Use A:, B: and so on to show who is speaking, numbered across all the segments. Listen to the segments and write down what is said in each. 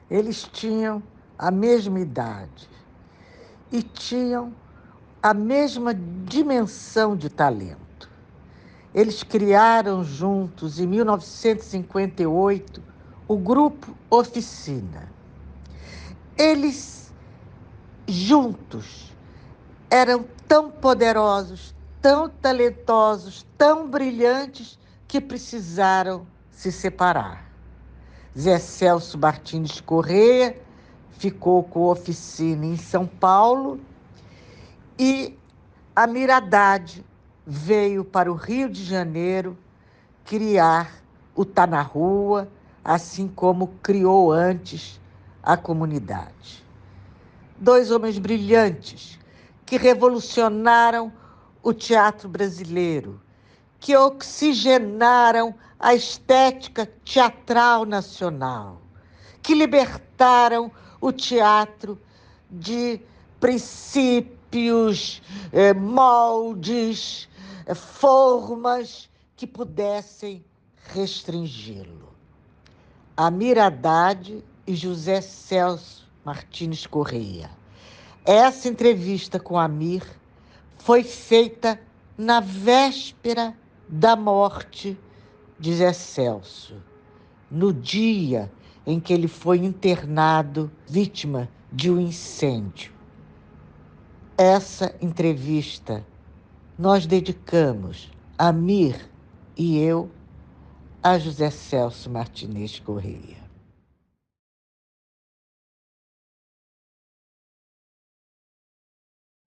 A: Eles tinham a mesma idade e tinham a mesma dimensão de talento. Eles criaram juntos, em 1958, o Grupo Oficina. Eles, juntos, eram tão poderosos, tão talentosos, tão brilhantes, que precisaram se separar. Zé Celso Martins Corrêa ficou com a oficina em São Paulo e Amir Haddad veio para o Rio de Janeiro criar o Tá na Rua, assim como criou antes a comunidade. Dois homens brilhantes que revolucionaram o teatro brasileiro, que oxigenaram a estética teatral nacional, que libertaram o teatro de princípios, moldes, formas que pudessem restringi-lo. Amir Haddad e José Celso Martins Corrêa. Essa entrevista com Amir foi feita na véspera da morte de Zé Celso, no dia em que ele foi internado, vítima de um incêndio. Essa entrevista nós dedicamos, Amir e eu, a José Celso Martins Corrêa.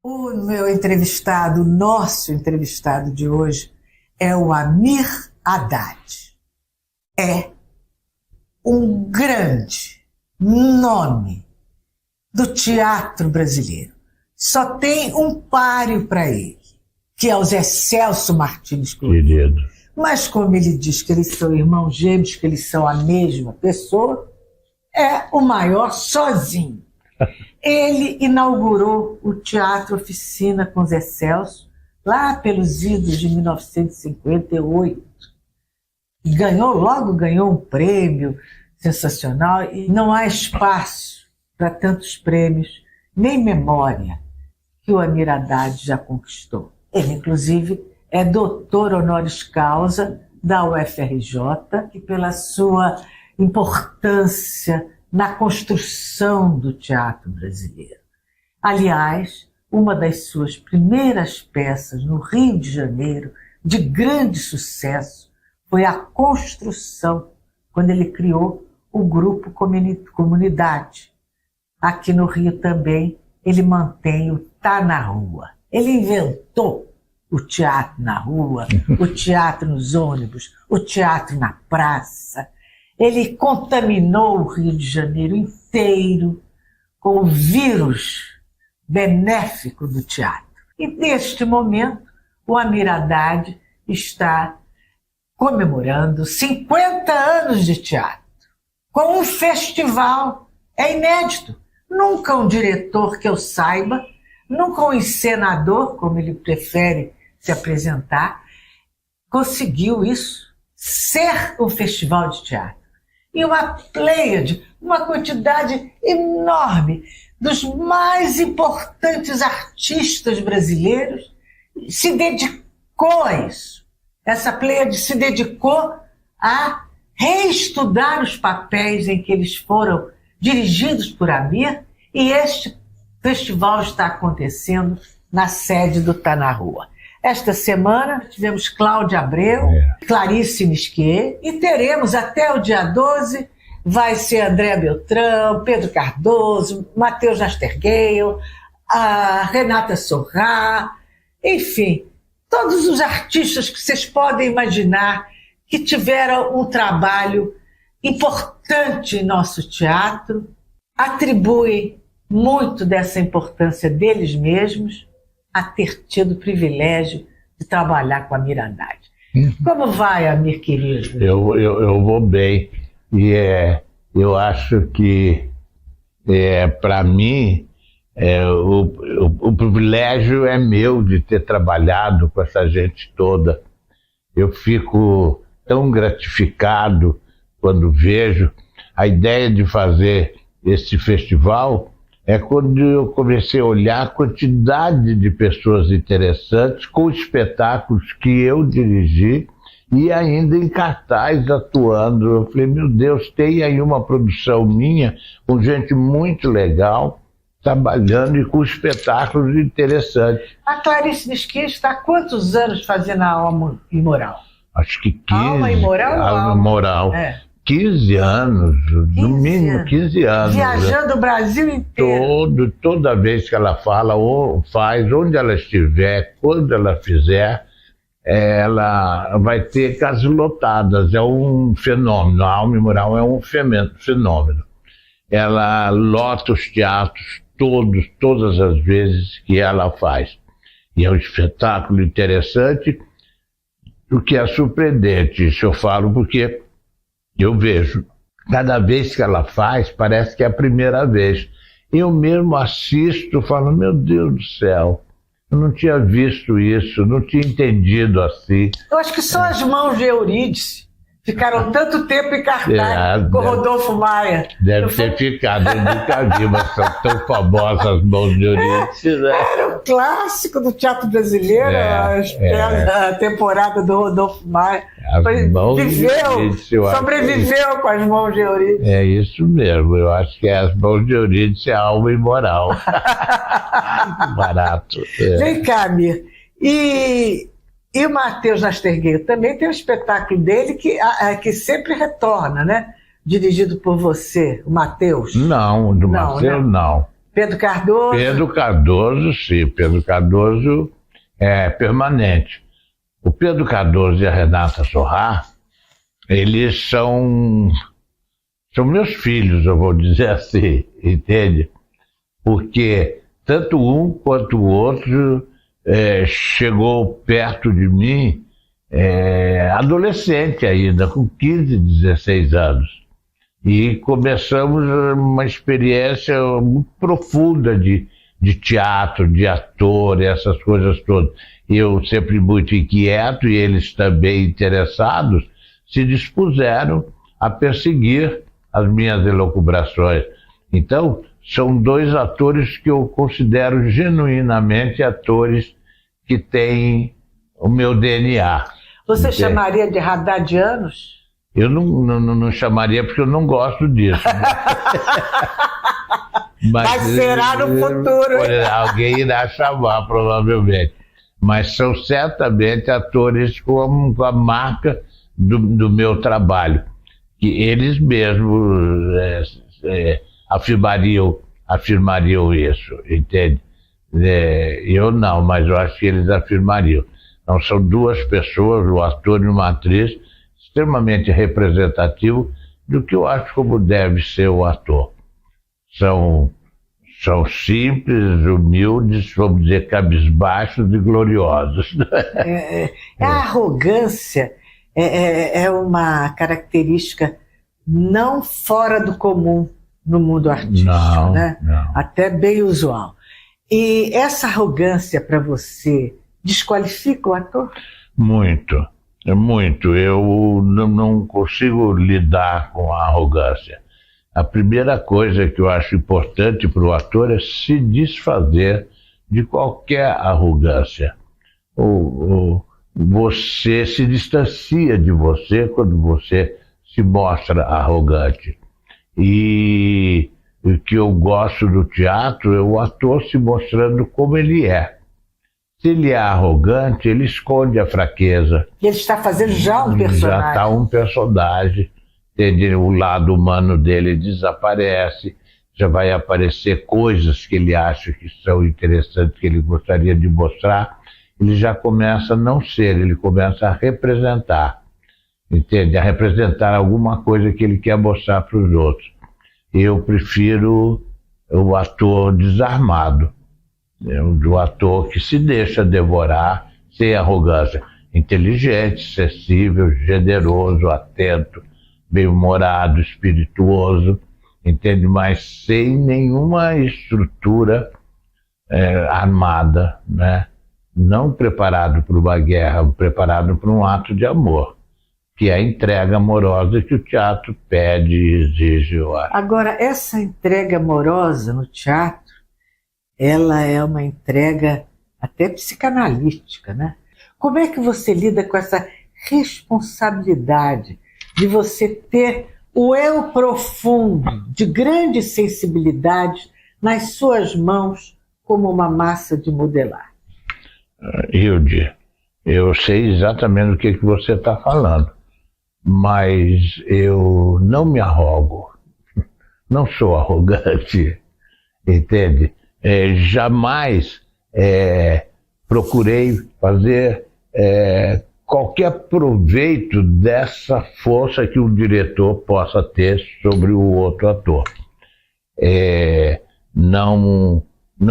A: O meu entrevistado, nosso entrevistado de hoje, é o Amir Haddad. É um grande nome do teatro brasileiro. Só tem um páreo para ele, que é o Zé Celso Martins Corrêa. Mas como ele diz que eles são irmãos gêmeos, que eles são a mesma pessoa, é o maior sozinho. Ele inaugurou o Teatro Oficina com Zé Celso, lá pelos idos de 1958. Logo ganhou um prêmio sensacional, e não há espaço para tantos prêmios, nem memória, que o Amir Haddad já conquistou. Ele, inclusive, é doutor honoris causa da UFRJ, que pela sua importância na construção do teatro brasileiro. Aliás, uma das suas primeiras peças no Rio de Janeiro, de grande sucesso, foi a construção, quando ele criou o Grupo Comunidade. Aqui no Rio também ele mantém o Tá na Rua. Ele inventou o teatro na rua, o teatro nos ônibus, o teatro na praça. Ele contaminou o Rio de Janeiro inteiro com o vírus benéfico do teatro. E neste momento, o Amir Haddad está comemorando 50 anos de teatro, com um festival. É inédito. Nunca um diretor que eu saiba, nunca um encenador, como ele prefere se apresentar, conseguiu isso, ser um festival de teatro. E uma pleiade, uma quantidade enorme dos mais importantes artistas brasileiros se dedicou a isso. Essa pleiade se dedicou a reestudar os papéis em que eles foram dirigidos por Amir, e este festival está acontecendo na sede do Tá na Rua. Esta semana tivemos Cláudia Abreu, Clarice Nisquier, e teremos até o dia 12, vai ser André Beltrão, Pedro Cardoso, Matheus Nastergueil, a Renata Sorrá, enfim, todos os artistas que vocês podem imaginar que tiveram um trabalho importante em nosso teatro, atribuem muito dessa importância deles mesmos a ter tido o privilégio de trabalhar com a Amir Haddad. Como vai, Amir, querido?
B: Eu vou bem. E eu acho que, para mim, o privilégio é meu de ter trabalhado com essa gente toda. Eu fico tão gratificado quando vejo a ideia de fazer esse festival é quando eu comecei a olhar a quantidade de pessoas interessantes com espetáculos que eu dirigi e ainda em cartaz atuando. Eu falei, meu Deus, tem aí uma produção minha com gente muito legal, trabalhando e com espetáculos interessantes.
A: A Clarice Nisquim está há quantos anos fazendo a Alma Imoral?
B: Acho que 15.
A: Alma Imoral?
B: Alma Imoral. 15 anos, no mínimo 15 anos.
A: Viajando o Brasil inteiro.
B: Toda vez que ela fala ou faz, onde ela estiver, quando ela fizer, ela vai ter casas lotadas. É um fenômeno. A Alma Imoral é um fenômeno. Ela lota os teatros todas as vezes que ela faz. E é um espetáculo interessante, o que é surpreendente. Isso eu falo porque eu vejo, cada vez que ela faz, parece que é a primeira vez. Eu mesmo assisto e falo, meu Deus do céu, eu não tinha visto isso, não tinha entendido assim.
A: Eu acho que só as mãos de Eurídice ficaram tanto tempo em cartaz com Rodolfo Maia.
B: Deve ter ficado, eu nunca vi, mas são tão famosas as mãos de Eurídice, né?
A: Era um clássico do teatro brasileiro, a temporada do Rodolfo Maia. Sobreviveu com as mãos de Eurídice.
B: É isso mesmo, eu acho que as mãos de Eurídice é a Alma Imoral. Barato.
A: Vem cá, Mir. E o Matheus Nastergueiro também tem um espetáculo dele que sempre retorna, né? Dirigido por você, o Matheus.
B: Não, do Matheus não.
A: Pedro Cardoso?
B: Pedro Cardoso, sim. Pedro Cardoso é permanente. O Pedro Cardoso e a Renata Sorrah, eles são meus filhos, eu vou dizer assim, entende? Porque tanto um quanto o outro chegou perto de mim adolescente ainda, com 15, 16 anos. E começamos uma experiência muito profunda de teatro, de ator, essas coisas todas. Eu sempre muito inquieto e eles também interessados, se dispuseram a perseguir as minhas elucubrações. Então, são dois atores que eu considero genuinamente atores que têm o meu DNA.
A: Você chamaria de Haddadianos?
B: Eu não chamaria porque eu não gosto disso.
A: Mas será no futuro.
B: Alguém irá chamar, provavelmente. Mas são certamente atores com a marca do meu trabalho, que eles mesmos afirmariam isso, entende? Eu não, mas eu acho que eles afirmariam. Então são duas pessoas, um ator e uma atriz, extremamente representativo do que eu acho como deve ser o ator. São simples, humildes, vamos dizer, cabisbaixos e gloriosos.
A: A arrogância é uma característica não fora do comum no mundo artístico,
B: não,
A: né?
B: Não.
A: Até bem usual. E essa arrogância para você desqualifica o ator?
B: Muito. Eu não consigo lidar com a arrogância. A primeira coisa que eu acho importante para o ator é se desfazer de qualquer arrogância. Você se distancia de você quando você se mostra arrogante. E o que eu gosto do teatro é o ator se mostrando como ele é. Se ele é arrogante, ele esconde a fraqueza.
A: E ele está fazendo já um personagem.
B: Já está um personagem. Entende? O lado humano dele desaparece. Já vai aparecer coisas que ele acha que são interessantes, que ele gostaria de mostrar. Ele já começa a não ser, ele começa a representar. Entende? A representar alguma coisa que ele quer mostrar para os outros. Eu prefiro o ator desarmado. O ator que se deixa devorar sem arrogância. Inteligente, sensível, generoso, atento, bem-humorado, espirituoso, entende? Mas sem nenhuma estrutura armada, né? Não preparado para uma guerra, preparado para um ato de amor. que é a entrega amorosa que o teatro pede e exige, eu acho.
A: Agora, essa entrega amorosa no teatro, ela é uma entrega até psicanalítica, né? Como é que você lida com essa responsabilidade de você ter o eu profundo, de grande sensibilidade, nas suas mãos como uma massa de modelar?
B: Hilde, eu sei exatamente o que você está falando, mas eu não me arrogo, não sou arrogante, entende? Jamais procurei fazer qualquer proveito dessa força que o diretor possa ter sobre o outro ator. Não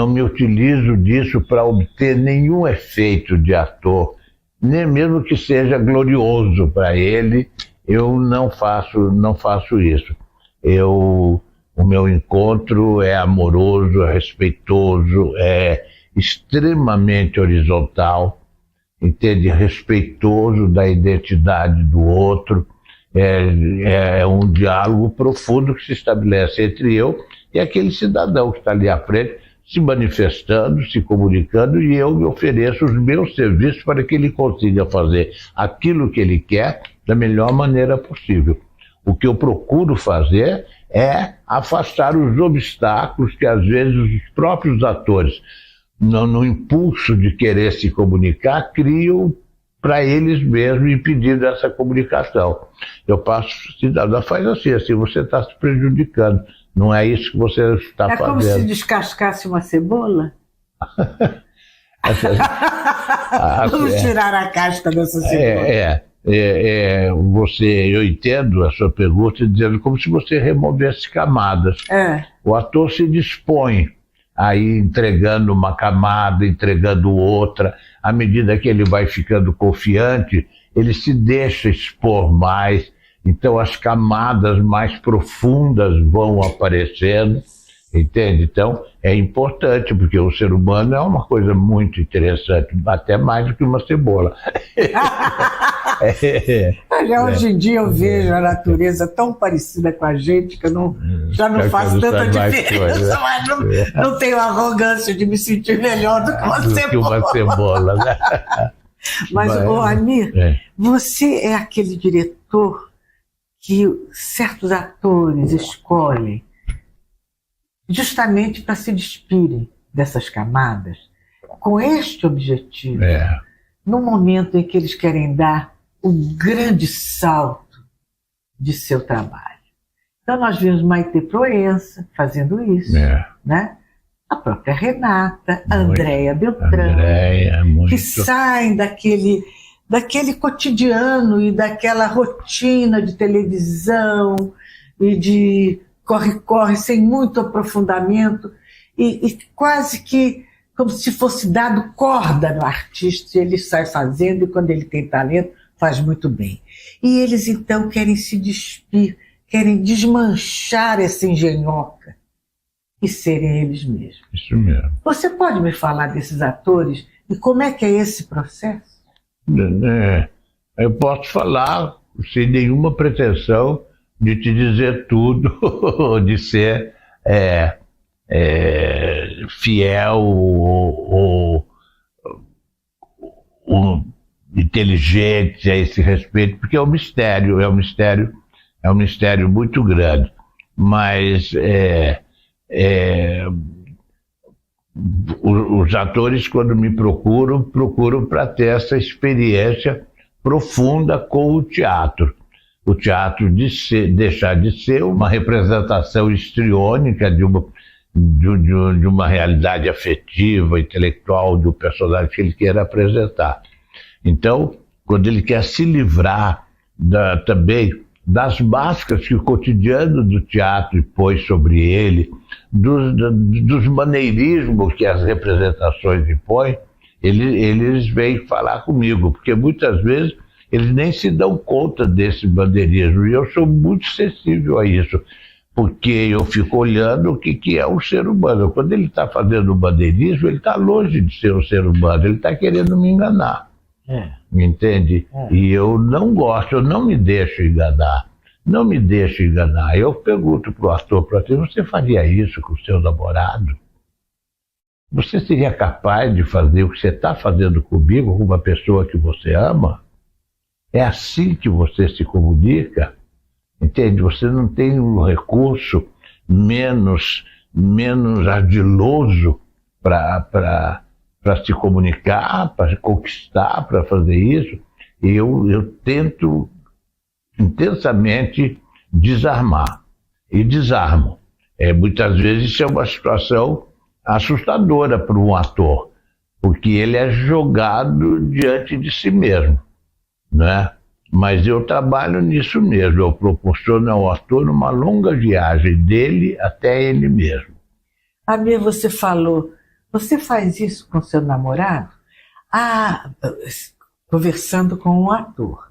B: me utilizo disso para obter nenhum efeito de ator, nem mesmo que seja glorioso para ele, eu não faço isso. O meu encontro é amoroso, é respeitoso, é extremamente horizontal, entende? Respeitoso da identidade do outro, é um diálogo profundo que se estabelece entre eu e aquele cidadão que está ali à frente, se manifestando, se comunicando, e eu me ofereço os meus serviços para que ele consiga fazer aquilo que ele quer da melhor maneira possível. O que eu procuro fazer é afastar os obstáculos que às vezes os próprios atores, no impulso de querer se comunicar, criam para eles mesmos, impedindo essa comunicação. Eu passo, cidadão, faz assim você está se prejudicando. Não é isso que você está fazendo.
A: É como se descascasse uma cebola? Vamos tirar a casca dessa cebola.
B: Eu entendo a sua pergunta dizendo como se você removesse camadas. O ator se dispõe a ir entregando uma camada, entregando outra. À medida que ele vai ficando confiante, ele se deixa expor mais. Então as camadas mais profundas vão aparecendo, entende? Então é importante, porque o ser humano é uma coisa muito interessante, até mais do que uma cebola.
A: Hoje em dia eu vejo a natureza tão parecida com a gente que eu já não faço tanta diferença, mas não tenho arrogância de me sentir melhor do que uma cebola.
B: Né?
A: Mas, Amir, você é aquele diretor que certos atores escolhem justamente para se despirem dessas camadas, com este objetivo, no momento em que eles querem dar o grande salto de seu trabalho. Então nós vimos Maite Proença fazendo isso, né? A própria Renata, a Andréia Beltrão, que saem daquele cotidiano e daquela rotina de televisão e de corre-corre sem muito aprofundamento e quase que como se fosse dado corda no artista, ele sai fazendo e quando ele tem talento faz muito bem. E eles então querem se despir, querem desmanchar essa engenhoca e serem eles mesmos.
B: Isso mesmo.
A: Você pode me falar desses atores e como é que é esse processo?
B: Eu posso falar sem nenhuma pretensão de te dizer tudo, de ser fiel ou inteligente a esse respeito, porque é um mistério muito grande. Mas os atores, quando me procuram para ter essa experiência profunda com o teatro. O teatro deixar de ser uma representação histriônica de uma realidade afetiva, intelectual do personagem que ele quer apresentar. Então, quando ele quer se livrar também das máscaras que o cotidiano do teatro pôs sobre ele, dos maneirismos que as representações impõem, eles vêm falar comigo, porque muitas vezes eles nem se dão conta desse bandeirismo, e eu sou muito sensível a isso, porque eu fico olhando o que é um ser humano. Quando ele está fazendo o bandeirismo, ele está longe de ser um ser humano, ele está querendo me enganar. Entende? E eu não gosto, eu não me deixo enganar. Não me deixo enganar. Eu pergunto para o ator, você faria isso com o seu namorado? Você seria capaz de fazer o que você está fazendo comigo, com uma pessoa que você ama? É assim que você se comunica? Entende? Você não tem um recurso menos ardiloso para se comunicar, para conquistar, para fazer isso. Eu tento intensamente desarmar. E desarmo. Muitas vezes isso é uma situação assustadora para um ator, porque ele é jogado diante de si mesmo, né? Mas eu trabalho nisso mesmo, eu proporciono ao ator uma longa viagem dele até ele mesmo.
A: Amir, você falou, você faz isso com seu namorado? Conversando com um ator.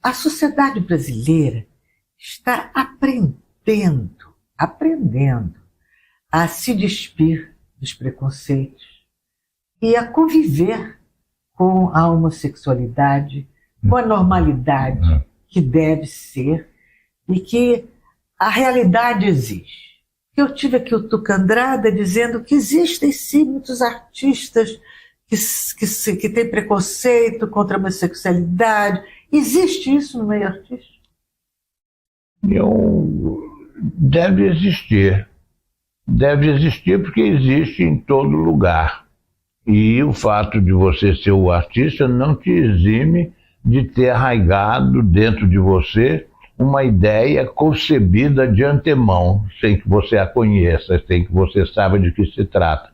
A: A sociedade brasileira está aprendendo a se despir dos preconceitos e a conviver com a homossexualidade, com a normalidade que deve ser e que a realidade exige. Eu tive aqui o Tuca Andrada dizendo que existem sim muitos artistas que têm preconceito contra a homossexualidade. Existe isso no meio artístico?
B: Deve existir. Deve existir porque existe em todo lugar. E o fato de você ser o artista não te exime de ter arraigado dentro de você uma ideia concebida de antemão, sem que você a conheça, sem que você saiba de que se trata.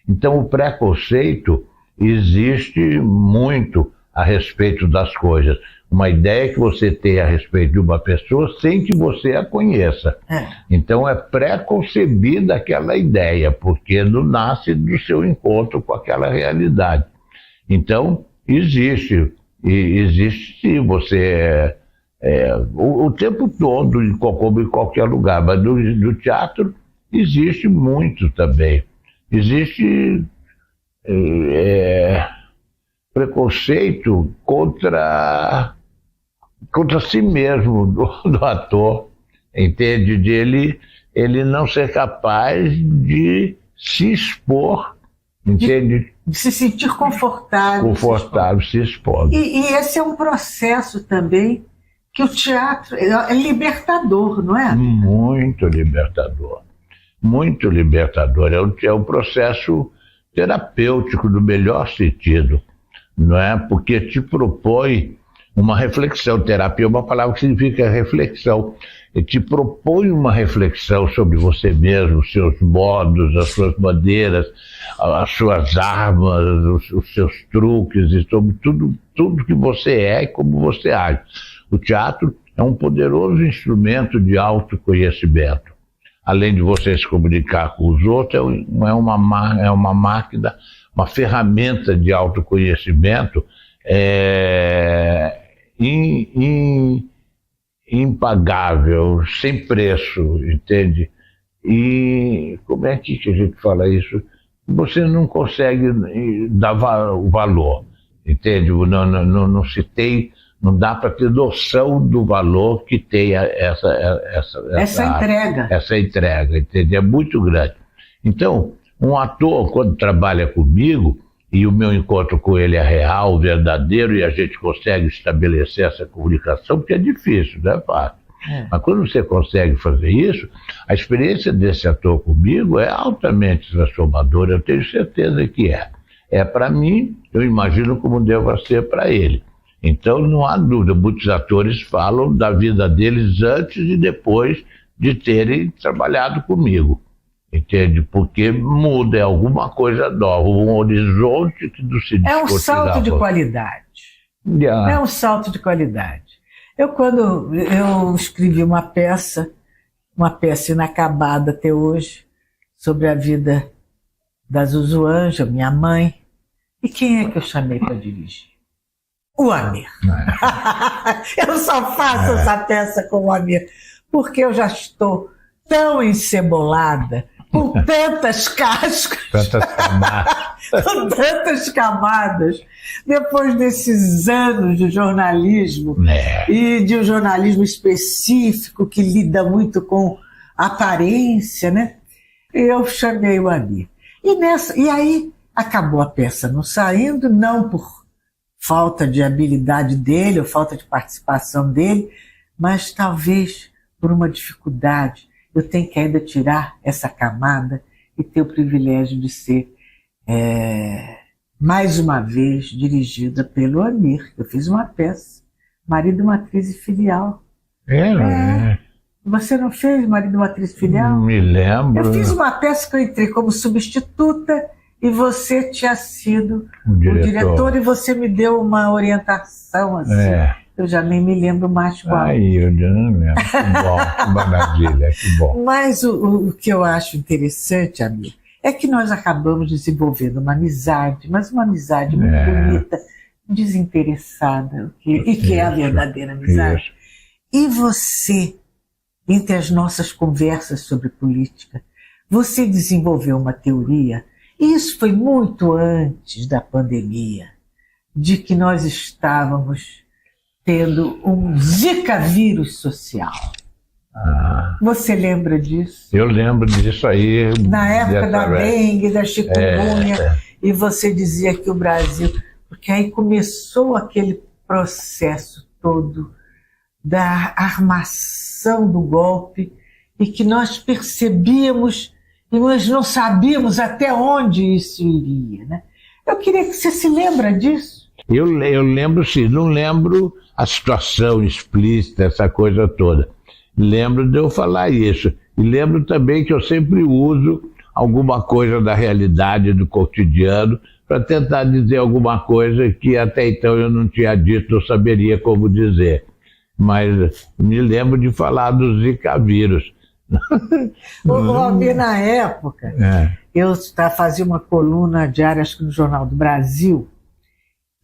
B: Então o preconceito existe muito a respeito das coisas. Uma ideia que você tem a respeito de uma pessoa sem que você a conheça. Então é pré-concebida aquela ideia, porque não nasce do seu encontro com aquela realidade. Então existe sim, você o tempo todo, como em qualquer lugar, mas no teatro existe muito também. Existe preconceito contra si mesmo, do ator, entende? De ele não ser capaz de se expor, entende?
A: De se sentir confortável.
B: Se expor.
A: E esse é um processo também que o teatro é libertador, não é?
B: Muito libertador. Muito libertador. É um processo terapêutico no melhor sentido, não é? Porque te propõe uma reflexão. Terapia é uma palavra que significa reflexão. E te propõe uma reflexão sobre você mesmo, os seus modos, as suas maneiras, as suas armas, os seus truques, e sobre tudo que você é e como você age. O teatro é um poderoso instrumento de autoconhecimento. Além de você se comunicar com os outros, é uma máquina, uma ferramenta de autoconhecimento impagável, sem preço, entende? E como é que a gente fala isso? Você não consegue dar o valor, entende? Não se tem, não dá para ter noção do valor que tem essa
A: entrega.
B: Essa entrega, entende? É muito grande. Então, um ator, quando trabalha comigo, e o meu encontro com ele é real, verdadeiro, e a gente consegue estabelecer essa comunicação, porque é difícil, não é fácil. Mas quando você consegue fazer isso, a experiência desse ator comigo é altamente transformadora, eu tenho certeza que é. É para mim, eu imagino como deva ser para ele. Então não há dúvida, muitos atores falam da vida deles antes e depois de terem trabalhado comigo. Entende? Porque muda, é alguma coisa nova, um horizonte que não se discute.
A: É um salto de qualidade. É um salto de qualidade. Quando eu escrevi uma peça inacabada até hoje, sobre a vida da Zuzu Anja, minha mãe, e quem é que eu chamei para dirigir? O Amir. Eu só faço essa peça com o Amir, porque eu já estou tão encebolada com tantas cascas,
B: Tantas camadas.
A: com tantas camadas, depois desses anos de jornalismo, e de um jornalismo específico que lida muito com aparência, né? Eu chamei o Amir. E aí acabou a peça não saindo, não por falta de habilidade dele ou falta de participação dele, mas talvez por uma dificuldade. Eu tenho que ainda tirar essa camada e ter o privilégio de ser, mais uma vez, dirigida pelo Amir. Eu fiz uma peça, Marido, Matriz e Filial. Você não fez Marido, Matriz e Filial?
B: Me lembro.
A: Eu fiz uma peça que eu entrei como substituta e você tinha sido o diretor e você me deu uma orientação assim. Eu já nem me lembro mais qual.
B: Eu já não lembro. Que bom, que maravilha, que bom.
A: Mas o que eu acho interessante, amigo, é que nós acabamos desenvolvendo uma amizade, mas uma amizade muito bonita, desinteressada, que é a verdadeira amizade.
B: Isso.
A: E você, entre as nossas conversas sobre política, você desenvolveu uma teoria, e isso foi muito antes da pandemia, de que nós estávamos tendo um Zika vírus social. Você lembra disso?
B: Eu lembro disso aí.
A: Na época da dengue, da chikungunya, e você dizia que o Brasil... Porque aí começou aquele processo todo da armação do golpe e que nós percebíamos e nós não sabíamos até onde isso iria, né? Eu queria que você se lembra disso.
B: Eu lembro, sim, não lembro a situação explícita, essa coisa toda. Lembro de eu falar isso. E lembro também que eu sempre uso alguma coisa da realidade, do cotidiano, para tentar dizer alguma coisa que até então eu não tinha dito, eu saberia como dizer. Mas me lembro de falar do Zika vírus.
A: Na época, eu fazia uma coluna diária, acho que no Jornal do Brasil,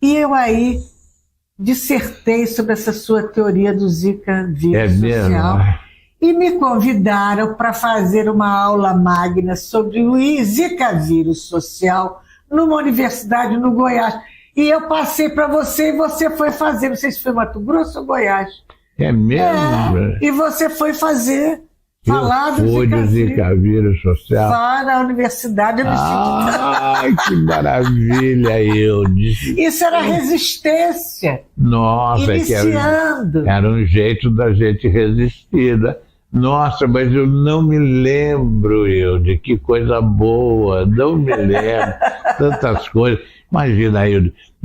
A: e eu aí dissertei sobre essa sua teoria do Zika vírus social. E me convidaram para fazer uma aula magna sobre o Zika vírus social numa universidade no Goiás. E eu passei para você e você foi fazer, não sei se foi Mato Grosso ou Goiás.
B: É mesmo?
A: E você foi fazer, falar
B: do Zika vírus social.
A: Lá na universidade.
B: Ai, que maravilha!
A: Isso era resistência.
B: Nossa,
A: iniciando.
B: Era um jeito da gente resistir, né? Nossa, mas eu não me lembro, de que coisa boa, não me lembro, tantas coisas. Imagina,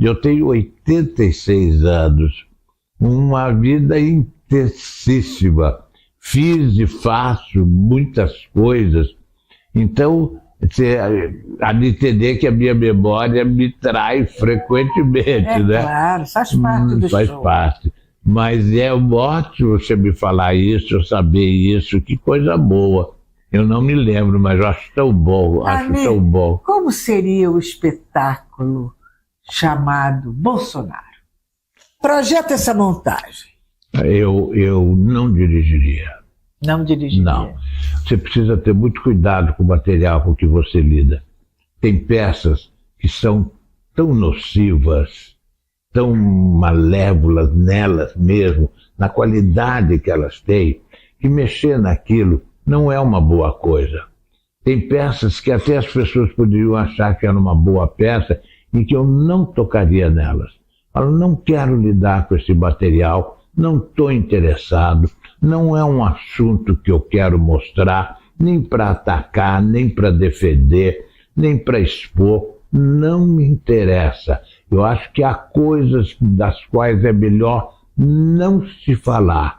B: eu tenho 86 anos, uma vida intensíssima, fiz e faço muitas coisas, então há de entender que a minha memória me trai frequentemente, né?
A: Claro, faz parte do show.
B: Faz parte. Mas é ótimo você me falar isso, eu saber isso, que coisa boa. Eu não me lembro, mas eu acho tão bom, tão bom.
A: Como seria o espetáculo chamado Bolsonaro? Projeta essa montagem.
B: Eu não dirigiria.
A: Não dirigiria?
B: Não. Você precisa ter muito cuidado com o material com que você lida. Tem peças que são tão nocivas, tão malévolas nelas mesmo, na qualidade que elas têm, que mexer naquilo não é uma boa coisa. Tem peças que até as pessoas poderiam achar que era uma boa peça e que eu não tocaria nelas. Eu não quero lidar com esse material, não estou interessado, não é um assunto que eu quero mostrar, nem para atacar, nem para defender, nem para expor, não me interessa. Eu acho que há coisas das quais é melhor não se falar.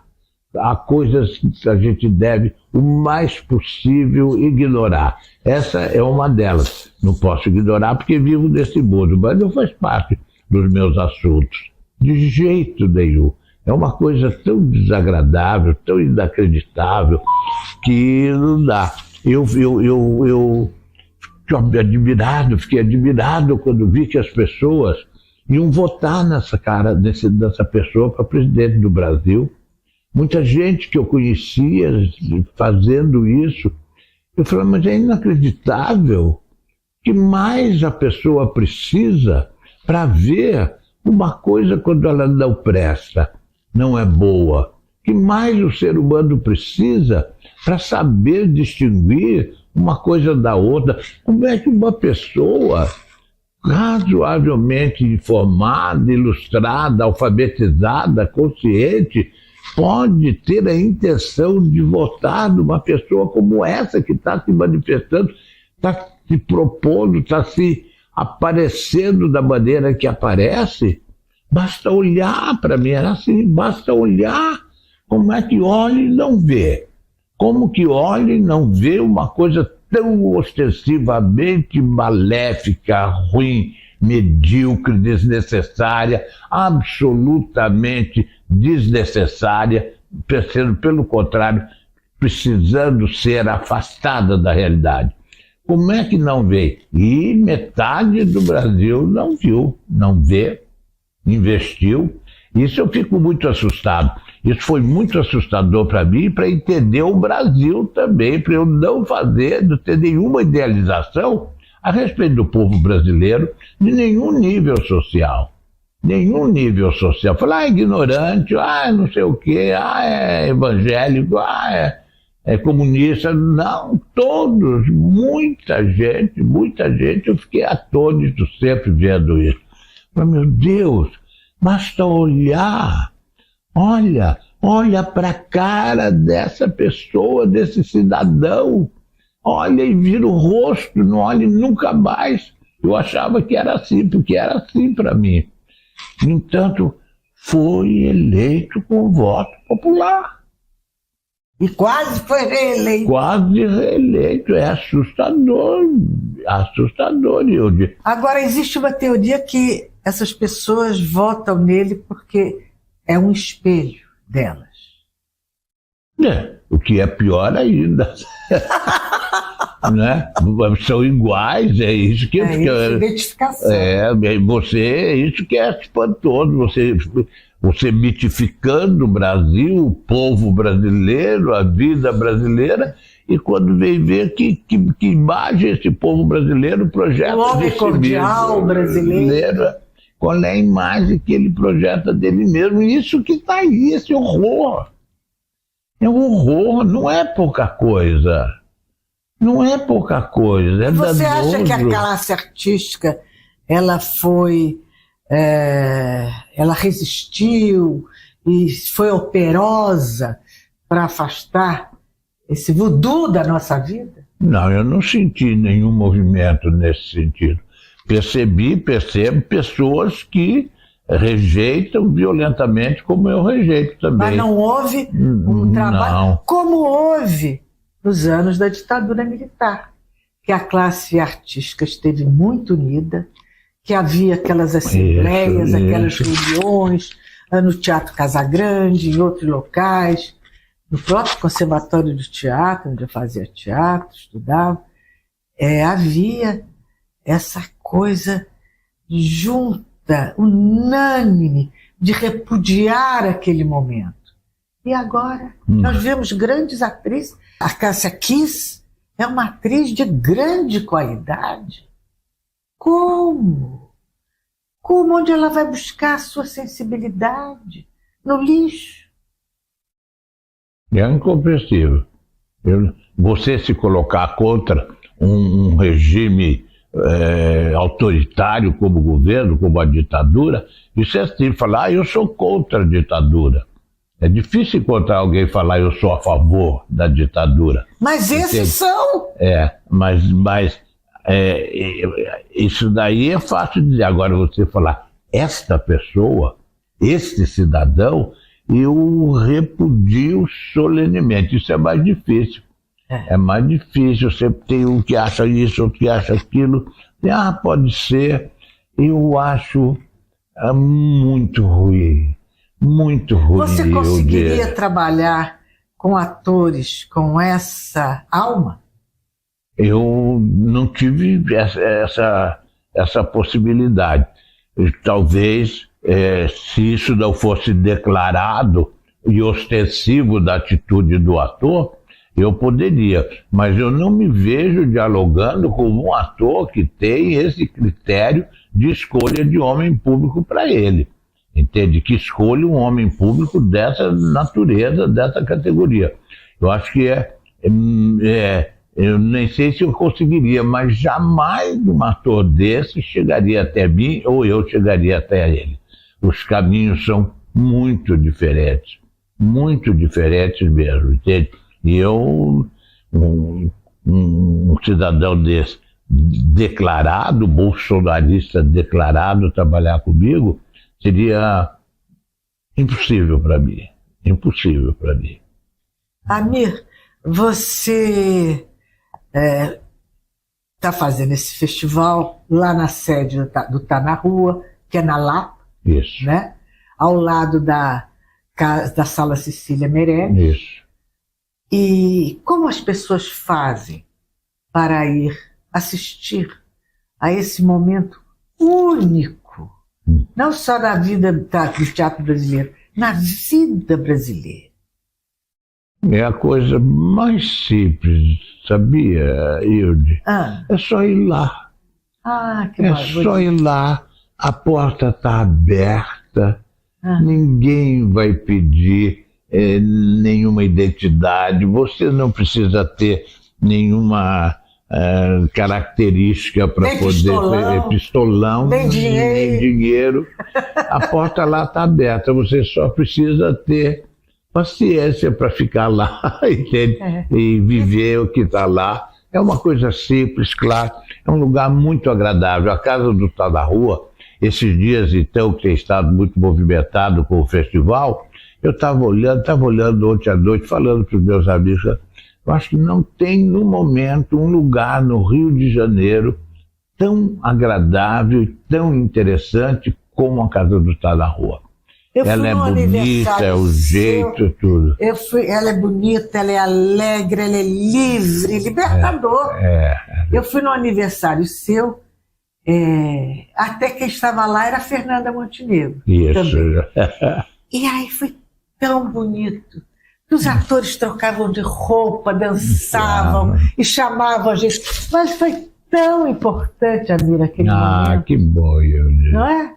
B: Há coisas que a gente deve, o mais possível, ignorar. Essa é uma delas. Não posso ignorar porque vivo desse mundo, mas não faz parte dos meus assuntos. De jeito nenhum. É uma coisa tão desagradável, tão inacreditável, que não dá. Eu fiquei admirado quando vi que as pessoas iam votar nessa pessoa para presidente do Brasil. Muita gente que eu conhecia fazendo isso, Eu falei, mas é inacreditável. Que mais a pessoa precisa para ver uma coisa quando ela não presta, não é boa? Que mais o ser humano precisa para saber distinguir uma coisa da outra? Como é que uma pessoa razoavelmente informada, ilustrada, alfabetizada, consciente, pode ter a intenção de votar numa pessoa como essa que está se manifestando, está se propondo, está se aparecendo da maneira que aparece? Basta olhar para mim, era assim, basta olhar. Como é que olha e não vê? Como que olha e não vê uma coisa tão ostensivamente maléfica, ruim, medíocre, desnecessária, absolutamente desnecessária, sendo, pelo contrário, precisando ser afastada da realidade? Como é que não vê? E metade do Brasil não viu, não vê, investiu. Isso eu fico muito assustado. Isso foi muito assustador para mim, para entender o Brasil também, para eu não ter nenhuma idealização a respeito do povo brasileiro, de nenhum nível social. Nenhum nível social. Falar ignorante, não sei o quê, é evangélico, é comunista. Não, todos, muita gente, eu fiquei atônito sempre vendo isso. Mas, meu Deus, basta olhar, olha para a cara dessa pessoa, desse cidadão, olha e vira o rosto, não olhe nunca mais. Eu achava que era assim, porque era assim para mim. No entanto, foi eleito com voto popular.
A: E quase foi reeleito.
B: Quase reeleito, é assustador, Hilde.
A: Agora, existe uma teoria que essas pessoas votam nele porque é um espelho delas.
B: O que é pior ainda. Né? São iguais, é isso que...
A: identificação.
B: É isso que é espantoso, você mitificando o Brasil, o povo brasileiro, a vida brasileira, e quando vem ver que imagem esse povo brasileiro projeta.
A: O homem cordial brasileiro.
B: Qual é a imagem que ele projeta dele mesmo? Isso que está aí, esse horror. É um horror, não é pouca coisa. Não é pouca coisa, é
A: Você
B: danoso.
A: acha que a classe artística, ela foi... ela resistiu e foi operosa para afastar esse voodoo da nossa vida?
B: Não, eu não senti nenhum movimento nesse sentido. Percebo pessoas que rejeitam violentamente, como eu rejeito também.
A: Mas não houve um trabalho
B: Não.
A: como houve nos anos da ditadura militar, que a classe artística esteve muito unida, que havia aquelas assembleias, aquelas reuniões, no Teatro Casagrande, em outros locais, no próprio Conservatório do Teatro, onde eu fazia teatro, estudava, havia essa coisa junta, unânime, de repudiar aquele momento. E agora, nós vemos grandes atrizes. A Cássia Kiss é uma atriz de grande qualidade. Como? Onde ela vai buscar a sua sensibilidade? No lixo.
B: É incompreensível. Você se colocar contra um regime autoritário como o governo, como a ditadura, isso é assim, falar, eu sou contra a ditadura. É difícil encontrar alguém falar, eu sou a favor da ditadura.
A: Mas esses são...
B: Mas isso daí é fácil de dizer. Agora você falar, esta pessoa, este cidadão, eu repudio solenemente. Isso é mais difícil. É mais difícil. Você tem um que acha isso, outro que acha aquilo. Pode ser. Eu acho muito ruim. Muito ruim.
A: Você conseguiria trabalhar com atores com essa alma?
B: Eu não tive essa possibilidade. Talvez, se isso não fosse declarado e ostensivo da atitude do ator, Eu poderia, mas eu não me vejo dialogando com um ator que tem esse critério de escolha de homem público para ele. Entende? Que escolhe um homem público dessa natureza, dessa categoria. Eu acho que eu nem sei se eu conseguiria, mas jamais um ator desse chegaria até mim ou eu chegaria até ele. Os caminhos são muito diferentes mesmo, entende? E eu, um cidadão desse, declarado, bolsonarista declarado, trabalhar comigo, seria impossível para mim. Impossível para mim.
A: Amir, você está fazendo esse festival lá na sede do Tá na Rua, que é na Lapa,
B: Isso.
A: Né? Ao lado da Sala Cecília Meirelles.
B: Isso.
A: E como as pessoas fazem para ir assistir a esse momento único, não só na vida do teatro brasileiro, na vida brasileira?
B: É a coisa mais simples, sabia, Hilde? É só ir lá.
A: Que maravilha.
B: Só ir lá, a porta está aberta, ninguém vai pedir nenhuma identidade, você não precisa ter nenhuma característica para poder ter pistolão, nem dinheiro. A porta lá está aberta, você só precisa ter paciência para ficar lá, entende? E viver o que está lá. É uma coisa simples, claro, é um lugar muito agradável. A Casa do Tá na Rua, esses dias então que tem estado muito movimentado com o festival, eu estava olhando ontem à noite, falando para os meus amigos, eu acho que não tem no momento um lugar no Rio de Janeiro tão agradável e tão interessante como a Casa do Tá na Rua. Ela é bonita, é o jeito, tudo.
A: Ela é bonita, ela é alegre, ela é livre, libertador. Eu fui no aniversário seu, até quem estava lá era a Fernanda Montenegro.
B: Isso.
A: E aí foi tão bonito. Os atores trocavam de roupa, dançavam e chamavam a gente. Mas foi tão importante, Amir, aquele momento.
B: Que bom, Hilde.
A: Não é?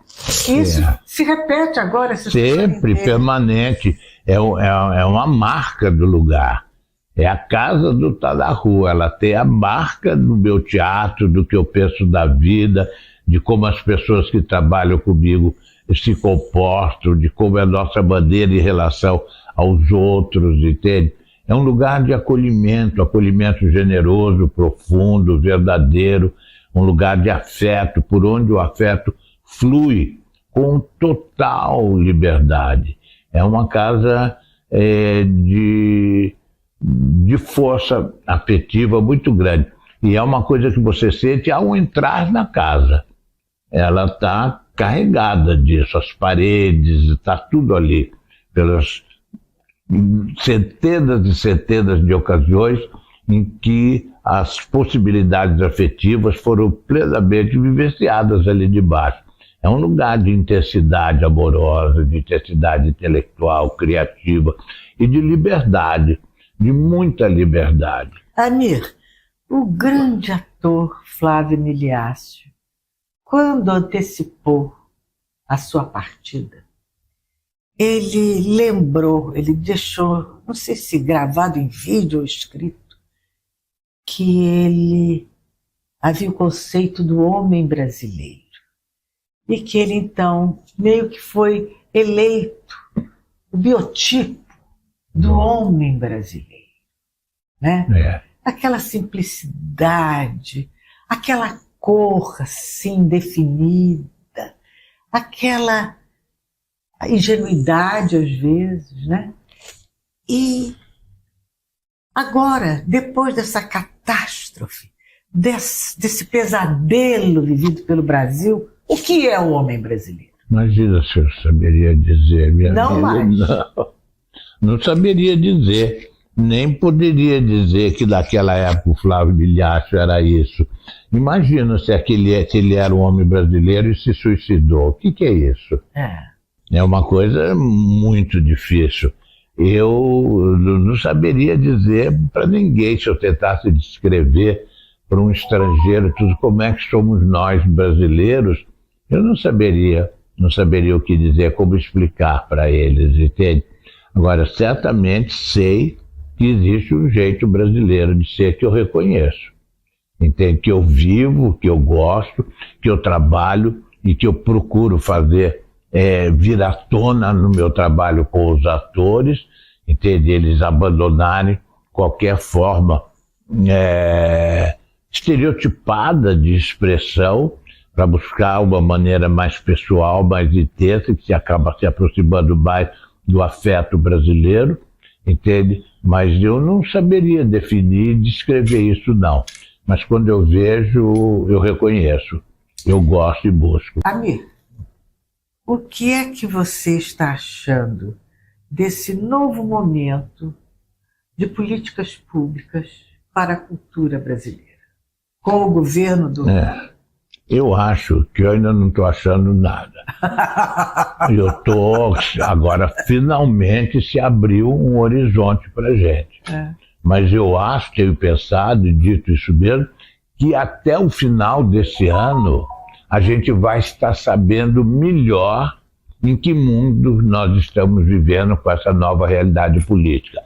A: Isso se repete agora.
B: Sempre, permanente. É uma marca do lugar. É a Casa do Tá na Rua. Ela tem a marca do meu teatro, do que eu penso da vida, de como as pessoas que trabalham comigo se comportam, de como é a nossa bandeira em relação aos outros, entende? É um lugar de acolhimento generoso, profundo, verdadeiro, um lugar de afeto, por onde o afeto flui com total liberdade. É uma casa de força afetiva muito grande. E é uma coisa que você sente ao entrar na casa. Ela está carregada disso, as paredes, está tudo ali, pelas centenas e centenas de ocasiões em que as possibilidades afetivas foram plenamente vivenciadas ali debaixo. É um lugar de intensidade amorosa, de intensidade intelectual, criativa e de liberdade, de muita liberdade.
A: Amir, o grande ator Flávio Miliácio, quando antecipou a sua partida, ele lembrou, ele deixou, não sei se gravado em vídeo ou escrito, que ele havia o conceito do homem brasileiro. E que ele, então, meio que foi eleito o biotipo do homem brasileiro. Né? Aquela simplicidade, aquela cor assim definida, aquela ingenuidade às vezes, né? E agora, depois dessa catástrofe, desse pesadelo vivido pelo Brasil, o que é o homem brasileiro?
B: Imagina se eu saberia dizer, minha
A: não
B: vida.
A: Mais.
B: Não saberia dizer, nem poderia dizer que naquela época o Flávio Miliácio era isso. Imagina se ele era um homem brasileiro e se suicidou. O que é isso? É uma coisa muito difícil. eu não saberia dizer para ninguém, se eu tentasse descrever para um estrangeiro tudo como é que somos nós brasileiros, eu não saberia o que dizer, como explicar para eles, entende? Agora, certamente sei que existe um jeito brasileiro de ser que eu reconheço, entende? Que eu vivo, que eu gosto, que eu trabalho e que eu procuro fazer vir à tona no meu trabalho com os atores, entende? Eles abandonarem qualquer forma estereotipada de expressão para buscar uma maneira mais pessoal, mais intensa, que se acaba se aproximando mais do afeto brasileiro, entende? Mas eu não saberia definir e descrever isso, não. Mas quando eu vejo, eu reconheço, eu gosto e busco.
A: Amir, o que é que você está achando desse novo momento de políticas públicas para a cultura brasileira, com o governo do...
B: Eu acho que eu ainda não estou achando nada. Agora, finalmente se abriu um horizonte para a gente. Mas eu acho, tenho pensado e dito isso mesmo, que até o final desse ano a gente vai estar sabendo melhor em que mundo nós estamos vivendo com essa nova realidade política.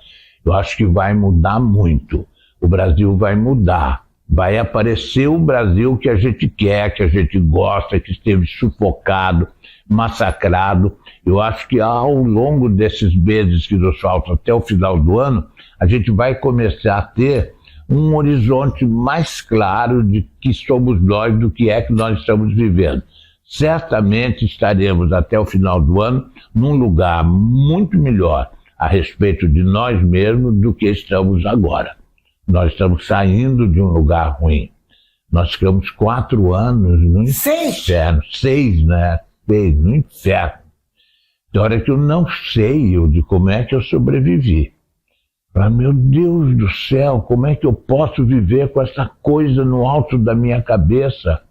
B: Eu acho que vai mudar muito. O Brasil vai mudar. Vai aparecer o Brasil que a gente quer, que a gente gosta, que esteve sufocado, massacrado. Eu acho que ao longo desses meses que nos faltam até o final do ano, a gente vai começar a ter um horizonte mais claro de que somos nós, do que é que nós estamos vivendo. Certamente estaremos até o final do ano num lugar muito melhor a respeito de nós mesmos do que estamos agora. Nós estamos saindo de um lugar ruim. Nós ficamos 4 anos no inferno. 6, né? 6, no inferno. De hora que eu não sei de como é que eu sobrevivi. Meu Deus do céu, como é que eu posso viver com essa coisa no alto da minha cabeça?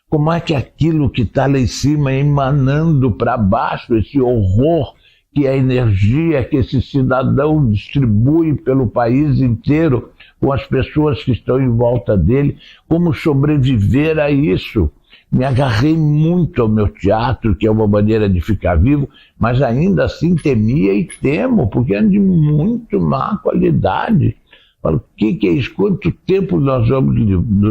B: Como é que aquilo que está lá em cima emanando para baixo, esse horror, que é a energia que esse cidadão distribui pelo país inteiro, com as pessoas que estão em volta dele, como sobreviver a isso? Me agarrei muito ao meu teatro, que é uma maneira de ficar vivo, mas ainda assim temia e temo, porque é de muito má qualidade. Falo, o que é isso? Quanto tempo nós vamos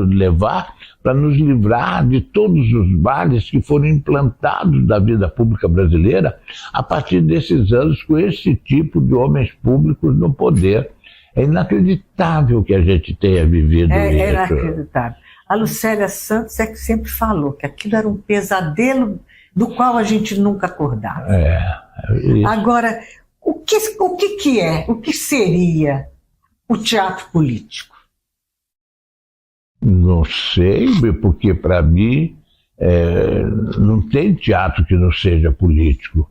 B: levar para nos livrar de todos os males que foram implantados da vida pública brasileira a partir desses anos com esse tipo de homens públicos no poder? É inacreditável que a gente tenha vivido isso.
A: É inacreditável. A Lucélia Santos é que sempre falou que aquilo era um pesadelo do qual a gente nunca acordava. Agora, o que seria o teatro político?
B: Não sei, porque para mim não tem teatro que não seja político.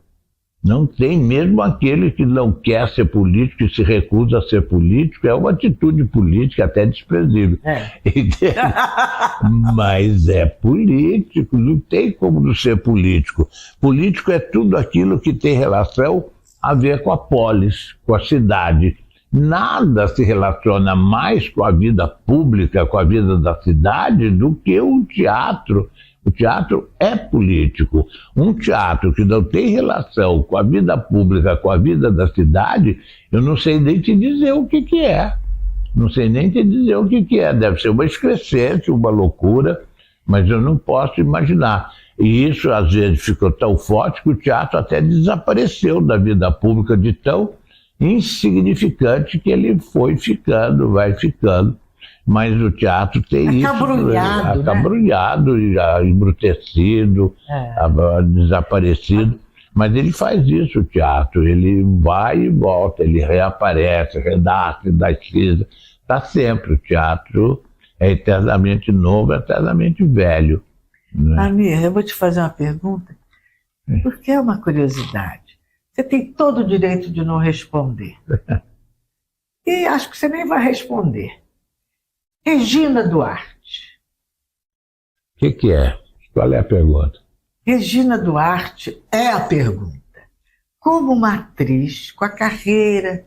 B: Não tem, mesmo aquele que não quer ser político e se recusa a ser político, é uma atitude política até desprezível. Mas é político, não tem como não ser político. Político é tudo aquilo que tem relação a ver com a polis, com a cidade. Nada se relaciona mais com a vida pública, com a vida da cidade, do que o teatro. O teatro é político. Um teatro que não tem relação com a vida pública, com a vida da cidade, eu não sei nem te dizer o que é. Não sei nem te dizer o que é. Deve ser uma excrescência, uma loucura, mas eu não posso imaginar. E isso, às vezes, ficou tão forte que o teatro até desapareceu da vida pública, de tão insignificante que ele foi ficando, vai ficando. Mas o teatro tem acabrunhado, né? Embrutecido, desaparecido. Mas ele faz isso, o teatro. Ele vai e volta, ele reaparece, renasce das cinzas. Está sempre. O teatro é eternamente novo, eternamente velho. Né?
A: Amir, eu vou te fazer uma pergunta, porque é uma curiosidade. Você tem todo o direito de não responder. E acho que você nem vai responder. Regina Duarte.
B: O que é? Qual é a pergunta?
A: Regina Duarte é a pergunta. como uma atriz com a carreira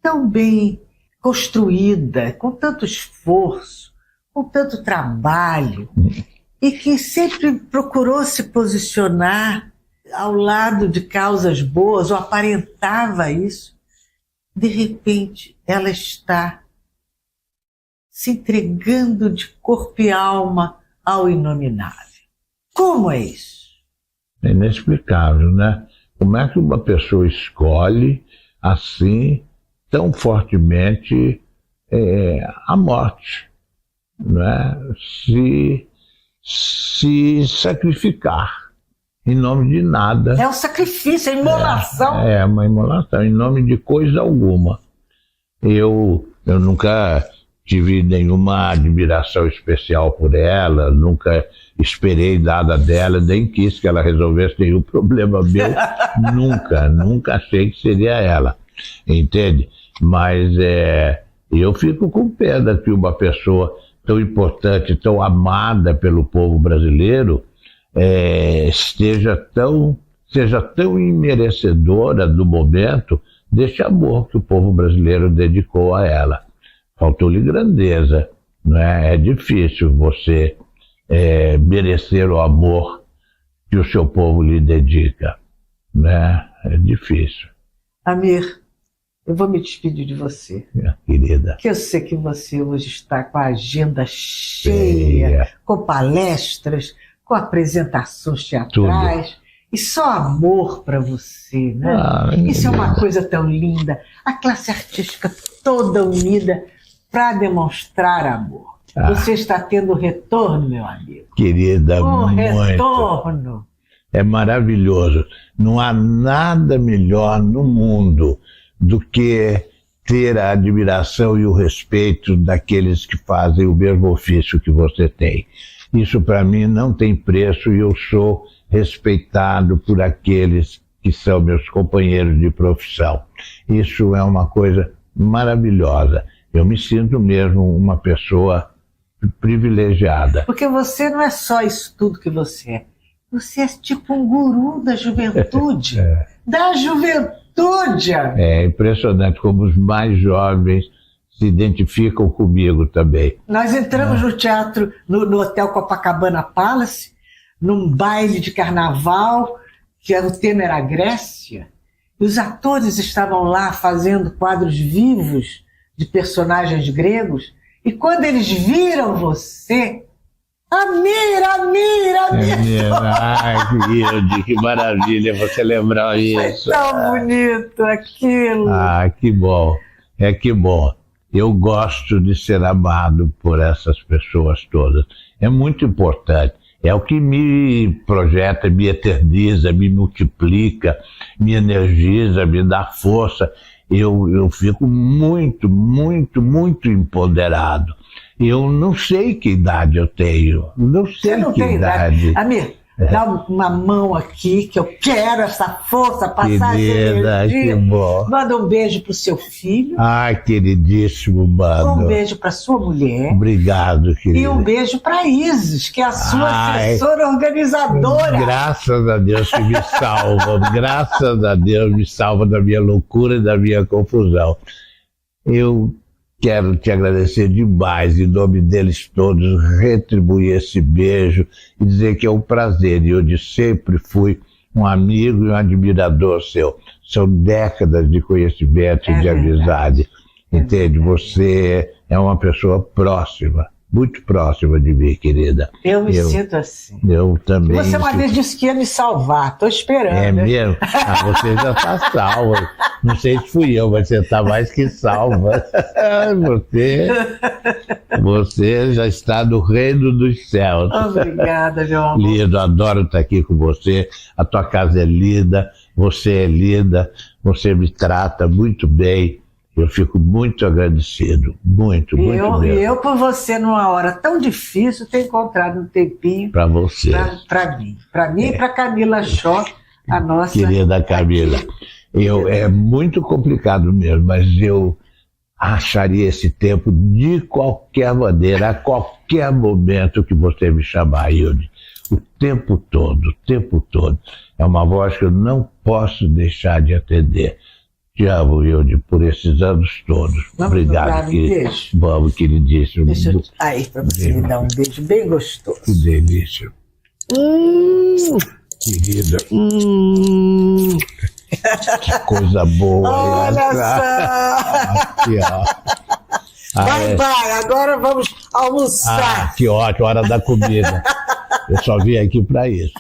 A: tão bem construída, com tanto esforço, com tanto trabalho, e que sempre procurou se posicionar ao lado de causas boas, ou aparentava isso, de repente ela está se entregando de corpo e alma ao inominável. Como é isso?
B: É inexplicável, né? Como é que uma pessoa escolhe assim, tão fortemente, a morte, né? Se sacrificar em nome de nada.
A: É um sacrifício, é imolação.
B: É uma imolação, em nome de coisa alguma. Eu nunca tive nenhuma admiração especial por ela, nunca esperei nada dela, nem quis que ela resolvesse nenhum problema meu. Nunca achei que seria ela, entende? Mas eu fico com pena que uma pessoa tão importante, tão amada pelo povo brasileiro, seja tão imerecedora do momento deste amor que o povo brasileiro dedicou a ela. Faltou-lhe grandeza, né? É difícil você merecer o amor que o seu povo lhe dedica, né? É difícil.
A: Amir, eu vou me despedir de você.
B: Minha querida.
A: Que eu sei que você hoje está com a agenda cheia, com palestras, com apresentações teatrais. Tudo. E só amor para você, né? Isso é uma coisa tão linda. A classe artística toda unida para demonstrar amor. Você está tendo retorno, meu amigo.
B: Querida, muito.
A: Retorno.
B: É maravilhoso. Não há nada melhor no mundo do que ter a admiração e o respeito daqueles que fazem o mesmo ofício que você tem. Isso para mim não tem preço e eu sou respeitado por aqueles que são meus companheiros de profissão. Isso é uma coisa maravilhosa. Eu me sinto mesmo uma pessoa privilegiada.
A: Porque você não é só isso tudo que você é. Você é tipo um guru da juventude. Da juventude!
B: É impressionante como os mais jovens se identificam comigo também.
A: Nós entramos no teatro, no Hotel Copacabana Palace, num baile de carnaval, que o tema era a Grécia, e os atores estavam lá fazendo quadros vivos de personagens gregos, e quando eles viram você, Amir!
B: Ai, que maravilha você lembrar isso.
A: Foi tão bonito aquilo.
B: Que bom, que bom. Eu gosto de ser amado por essas pessoas todas. É muito importante. É o que me projeta, me eterniza, me multiplica, me energiza, me dá força. Eu fico muito, muito, muito empoderado. Eu não sei que idade eu tenho. Não sei. Você não tem idade.
A: Amir, dá uma mão aqui, que eu quero essa força, passar
B: querida, essa energia. Que bom.
A: Manda um beijo pro seu filho.
B: Queridíssimo, mano.
A: Um beijo pra sua mulher.
B: Obrigado, querida.
A: E um beijo pra Isis, que é a sua assessora organizadora.
B: Graças a Deus que me salva. Graças a Deus me salva da minha loucura e da minha confusão. Eu quero te agradecer demais, em nome deles todos, retribuir esse beijo e dizer que é um prazer. E eu de sempre fui um amigo e um admirador seu. São décadas de conhecimento e de amizade. Entende? Você é uma pessoa próxima, muito próxima de mim, querida.
A: Eu me sinto assim.
B: Eu também.
A: Você uma vez disse que ia me salvar, estou esperando.
B: É mesmo? Você já está salva. Não sei se fui eu, mas você está mais que salva. Você já está no reino dos céus.
A: Obrigada, meu amor.
B: Lindo, adoro estar aqui com você. A tua casa é linda, você é linda, você me trata muito bem. Eu fico muito agradecido, muito mesmo.
A: E eu por você, numa hora tão difícil, ter encontrado um tempinho
B: para você.
A: Para mim e para Camila Shaw, a nossa
B: querida Camila. É muito complicado mesmo, mas eu acharia esse tempo de qualquer maneira, a qualquer momento que você me chamar, Hilde. o tempo todo, o tempo todo. É uma voz que eu não posso deixar de atender. Te amo, Hilde, por esses anos todos.
A: Vamos
B: Obrigado,
A: dar um beijo?
B: Vamos, queridíssimo.
A: Deixa eu... Aí, para você me dar um beijo bem gostoso.
B: Que delícia. Querida. Que coisa boa.
A: Olha só!
B: Aqui, ó.
A: Vai, agora vamos almoçar.
B: Que ótimo, hora da comida. Eu só vim aqui para isso.